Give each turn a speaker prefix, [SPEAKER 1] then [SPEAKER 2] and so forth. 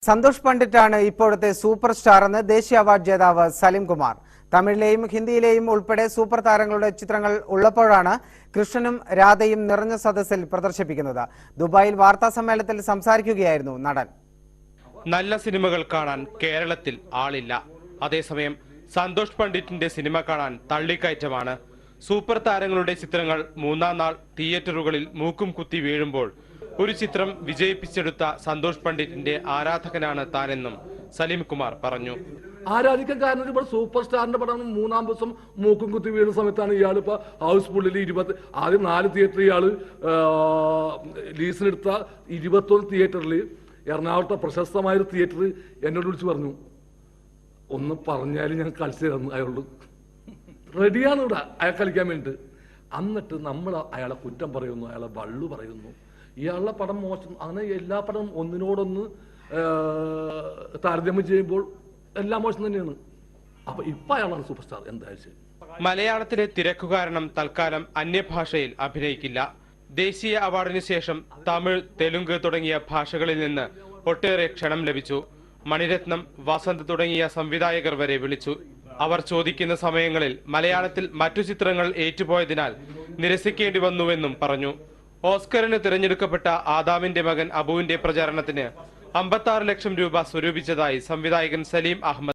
[SPEAKER 1] സന്തോഷ് പണ്ഡിറ്റാണ് ഇപ്പോഴത്തെ super star എന്ന് ദേശീയ അവാർഡ് ജേതാവ് സലിം കുമാർ. തമിഴിലെയും ഹിന്ദിയിലെയും ഉൾപ്പെടെ സൂപ്പർ താരങ്ങളുടെ ചിത്രങ്ങൾ ഉള്ളപ്പോഴാണ് കൃഷ്ണനും രാധയും നിറഞ്ഞ സദസ്സിൽ പ്രദർശിപ്പിക്കുന്നത്. ദുബായിൽ വാർത്താ സമ്മേളനത്തിൽ സംസാരിക്കുകയായിരുന്നു നടൻ.
[SPEAKER 2] നല്ല സിനിമകൾ കാണാൻ കേരളത്തിൽ ആളില്ല. അതേസമയം സന്തോഷ് പണ്ഡിറ്റിന്റെ സിനിമ കാണാൻ തള്ളിക്കയറ്റമാണ്. സൂപ്പർ താരങ്ങളുടെ ചിത്രങ്ങൾ മൂന്നാം നാൾ തിയേറ്ററുകളിൽ മൂക്കും കുത്തി വീഴുമ്പോൾ ഒരു ചിത്രം വിജയിപ്പിച്ചെടുത്ത സന്തോഷ് പണ്ഡിറ്റിന്റെ ആരാധകനാണ് താനെന്നും സലീം കുമാർ പറഞ്ഞു.
[SPEAKER 3] ആരാധിക്കാൻ കാരണം ഇപ്പോൾ സൂപ്പർ സ്റ്റാറിന്റെ പടം മൂന്നാം ദിവസം മൂക്കും കുത്തി വീഴുന്ന സമയത്താണ് ഇയാൾ ഇപ്പൊ ഹൗസ്ഫുള്ളിൽ ആദ്യം 4 തിയേറ്റർ ഇയാൾ ലീസിനെടുത്ത 21 തിയേറ്ററിൽ എറണാകുളത്തെ പ്രശസ്തമായൊരു തിയേറ്റർ എന്നോട് വിളിച്ച് പറഞ്ഞു, ഒന്ന് പറഞ്ഞാലും ഞാൻ കളിച്ചു തന്നു. അയാളോട് റെഡിയാണ് ഇവിടെ അയാൾ കളിക്കാൻ വേണ്ടിയിട്ട്. എന്നിട്ട് നമ്മൾ അയാളെ കുറ്റം പറയുന്നു, അയാളെ വള്ളു പറയുന്നു, ഇയാളുടെ പടം മോശം. അങ്ങനെ എല്ലാ പടവും ഒന്നിനോടൊന്ന് താരതമ്യം ചെയ്യുമ്പോൾ എല്ലാം മോശം തന്നെയാണ്. അപ്പൊ ഇപ്പൊ അയാളാണ് സൂപ്പർ സ്റ്റാർ. എന്തായാലും
[SPEAKER 2] മലയാളത്തിലെ തിരക്കു കാരണം തൽക്കാലം അന്യഭാഷയിൽ അഭിനയിക്കില്ല. ദേശീയ അവാർഡിന് ശേഷം തമിഴ്, തെലുങ്ക് തുടങ്ങിയ ഭാഷകളിൽ നിന്ന് ഒട്ടേറെ ക്ഷണം ലഭിച്ചു. മണിരത്നം, വസന്ത് തുടങ്ങിയ സംവിധായകർ വരെ വിളിച്ചു. അവർ ചോദിക്കുന്ന സമയങ്ങളിൽ മലയാളത്തിൽ മറ്റു ചിത്രങ്ങൾ ഏറ്റുപോയതിനാൽ നിരസിക്കേണ്ടി വന്നുവെന്നും പറഞ്ഞു. ഓസ്കറിന് തിരഞ്ഞെടുക്കപ്പെട്ട ആദാമിന്റെ മകൻ അബുവിന്റെ പ്രചാരണത്തിന് 56 ലക്ഷം രൂപ സ്വരൂപിച്ചതായി സംവിധായകൻ സലീം അഹമ്മദ്